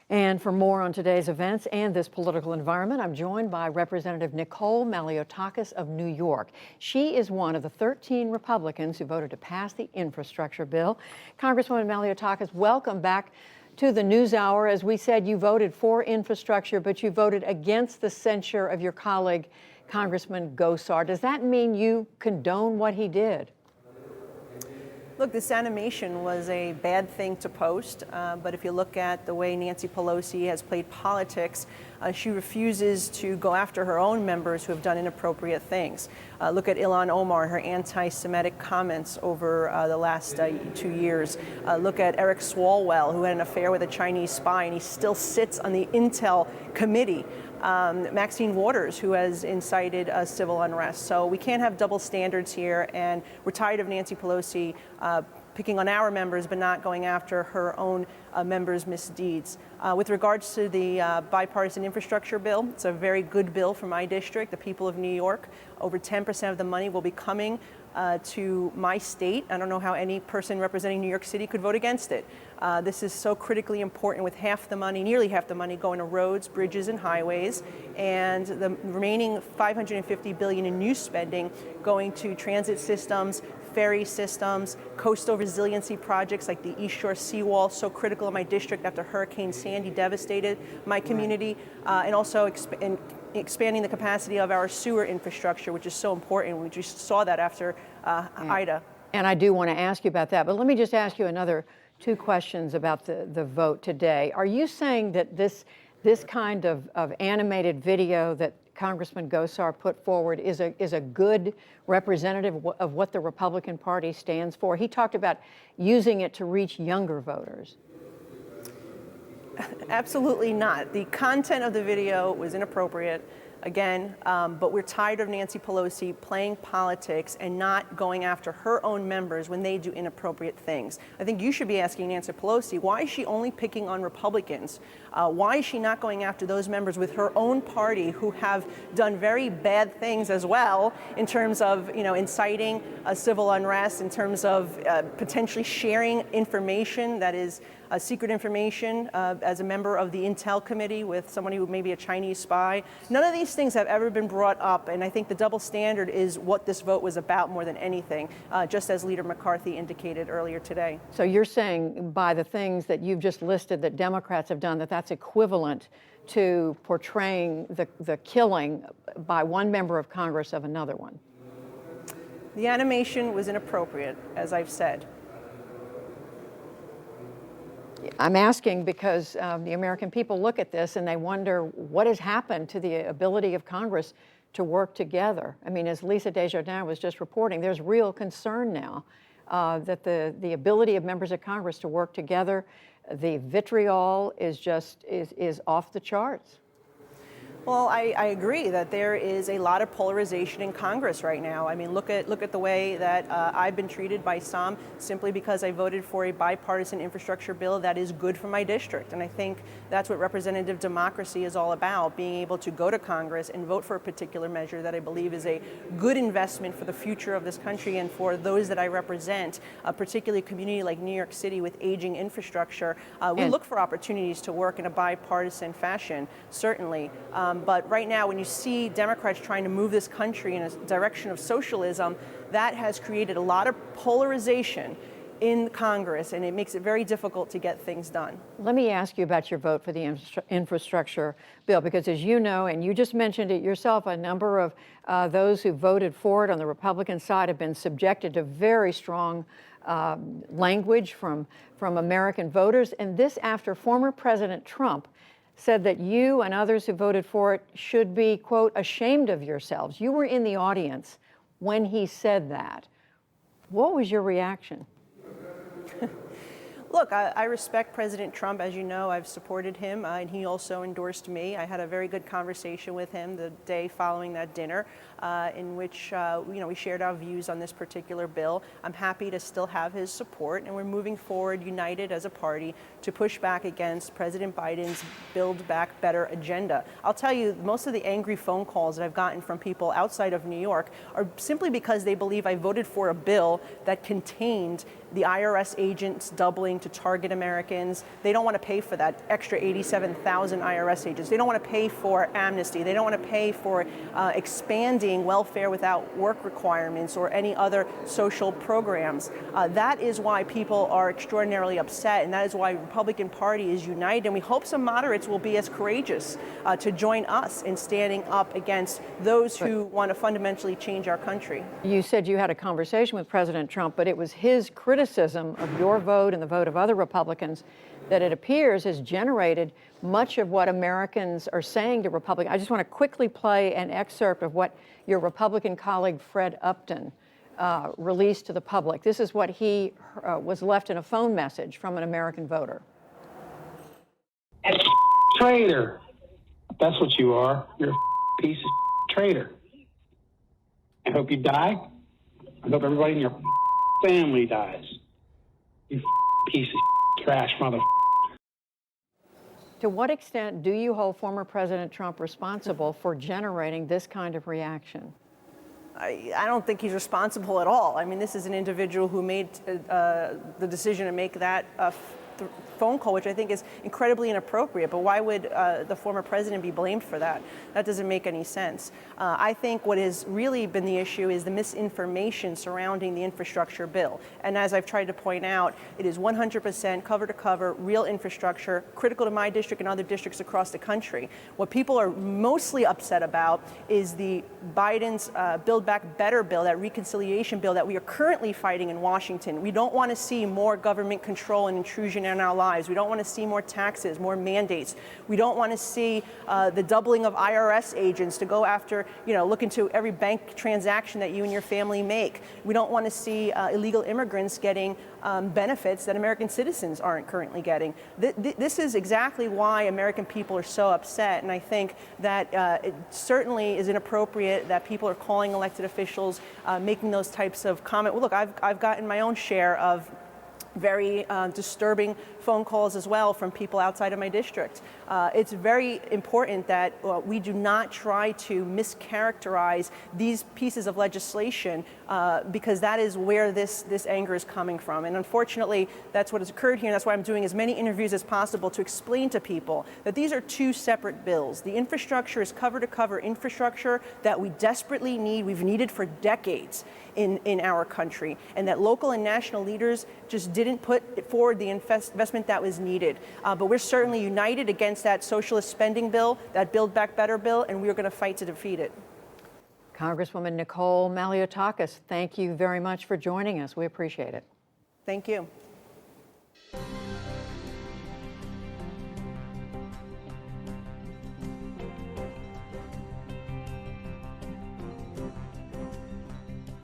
And for more on today's events and this political environment, I'm joined by Representative Nicole Malliotakis of New York. She is one of the 13 Republicans who voted to pass the infrastructure bill. Congresswoman Malliotakis, welcome back to the NewsHour. As we said, you voted for infrastructure, but you voted against the censure of your colleague, Congressman Gosar. Does that mean you condone what he did? Look, this animation was a bad thing to post, but if you look at the way Nancy Pelosi has played politics, she refuses to go after her own members who have done inappropriate things. Look at Ilhan Omar, her anti-Semitic comments over the last 2 years. Look at Eric Swalwell, who had an affair with a Chinese spy, and he still sits on the Intel committee. Maxine Waters, who has incited civil unrest. So we can't have double standards here, and we're tired of Nancy Pelosi picking on our members but not going after her own members' misdeeds. With regards to the bipartisan infrastructure bill, it's a very good bill for my district, the people of New York. Over 10% of the money will be coming to my state. I don't know how any person representing New York City could vote against it. This is so critically important, with half the money, nearly half the money, going to roads, bridges, and highways, and the remaining $550 billion in new spending going to transit systems, ferry systems, coastal resiliency projects like the East Shore Seawall, so critical in my district after Hurricane Sandy devastated my community, and also expanding the capacity of our sewer infrastructure, which is so important. We just saw that after Ida. And I do want to ask you about that, but let me just ask you another two questions about the vote today. Are you saying that this kind of animated video that Congressman Gosar put forward is a good representative of what the Republican Party stands for? He talked about using it to reach younger voters. Absolutely not. The content of the video was inappropriate, again, but we're tired of Nancy Pelosi playing politics and not going after her own members when they do inappropriate things. I think you should be asking Nancy Pelosi, why is she only picking on Republicans? Why is she not going after those members with her own party who have done very bad things as well, in terms of, inciting civil unrest, in terms of potentially sharing information that is secret information as a member of the Intel committee with someone who may be a Chinese spy? None of these things have ever been brought up, and I think the double standard is what this vote was about more than anything, just as Leader McCarthy indicated earlier today. So you're saying by the things that you've just listed that Democrats have done, that's equivalent to portraying the killing by one member of Congress of another one? The animation was inappropriate, as I've said. I'm asking because the American people look at this and they wonder what has happened to the ability of Congress to work together. I mean, as Lisa Desjardins was just reporting, there's real concern now that the ability of members of Congress to work together, the vitriol is off the charts. Well, I agree that there is a lot of polarization in Congress right now. I mean, look at the way that I've been treated by some simply because I voted for a bipartisan infrastructure bill that is good for my district. And I think that's what representative democracy is all about, being able to go to Congress and vote for a particular measure that I believe is a good investment for the future of this country and for those that I represent, particularly a community like New York City with aging infrastructure. We look for opportunities to work in a bipartisan fashion, certainly. But right now, when you see Democrats trying to move this country in a direction of socialism, that has created a lot of polarization in Congress, and it makes it very difficult to get things done. Let me ask you about your vote for the infrastructure bill, because as you know, and you just mentioned it yourself, a number of those who voted for it on the Republican side have been subjected to very strong language from American voters, and this after former President Trump said that you and others who voted for it should be, quote, ashamed of yourselves. You were in the audience when he said that. What was your reaction? Look, I respect President Trump. As you know, I've supported him, and he also endorsed me. I had a very good conversation with him the day following that dinner, in which we shared our views on this particular bill. I'm happy to still have his support, and we're moving forward united as a party to push back against President Biden's Build Back Better agenda. I'll tell you, most of the angry phone calls that I've gotten from people outside of New York are simply because they believe I voted for a bill that contained the IRS agents doubling to target Americans. They don't want to pay for that extra 87,000 IRS agents. They don't want to pay for amnesty. They don't want to pay for expanding welfare without work requirements or any other social programs. That is why people are extraordinarily upset, and that is why the Republican Party is united. And we hope some moderates will be as courageous to join us in standing up against those who want to fundamentally change our country. You said you had a conversation with President Trump, but it was his criticism of your vote and the vote of other Republicans that it appears has generated much of what Americans are saying to Republicans. I just want to quickly play an excerpt of what your Republican colleague Fred Upton released to the public. This is what he was left in a phone message from an American voter. Traitor. That's what you are. You're a piece of traitor. I hope you die. I hope everybody in your family dies. You piece of trash mother. To what extent do you hold former President Trump responsible for generating this kind of reaction? I don't think he's responsible at all. I mean, this is an individual who made the decision to make that phone call, which I think is incredibly inappropriate. But why would the former president be blamed for that? That doesn't make any sense. I think what has really been the issue is the misinformation surrounding the infrastructure bill. And as I've tried to point out, it is 100% cover to cover, real infrastructure, critical to my district and other districts across the country. What people are mostly upset about is the Biden's Build Back Better bill, that reconciliation bill that we are currently fighting in Washington. We don't want to see more government control and intrusion in our lives. We don't want to see more taxes, more mandates. We don't want to see the doubling of IRS agents to go after, look into every bank transaction that you and your family make. We don't want to see illegal immigrants getting benefits that American citizens aren't currently getting. This is exactly why American people are so upset, and I think that it certainly is inappropriate that people are calling elected officials, making those types of comments. Well, look, I've gotten my own share of very disturbing phone calls as well from people outside of my district. It's very important that we do not try to mischaracterize these pieces of legislation because that is where this anger is coming from. And unfortunately, that's what has occurred here. And that's why I'm doing as many interviews as possible to explain to people that these are two separate bills. The infrastructure is cover-to-cover infrastructure that we desperately need. We've needed for decades in our country, and that local and national leaders just didn't put forward the investment that was needed. But we're certainly united against that socialist spending bill, that Build Back Better bill, and we're going to fight to defeat it. Congresswoman Nicole Maliotakis, thank you very much for joining us. We appreciate it. Thank you.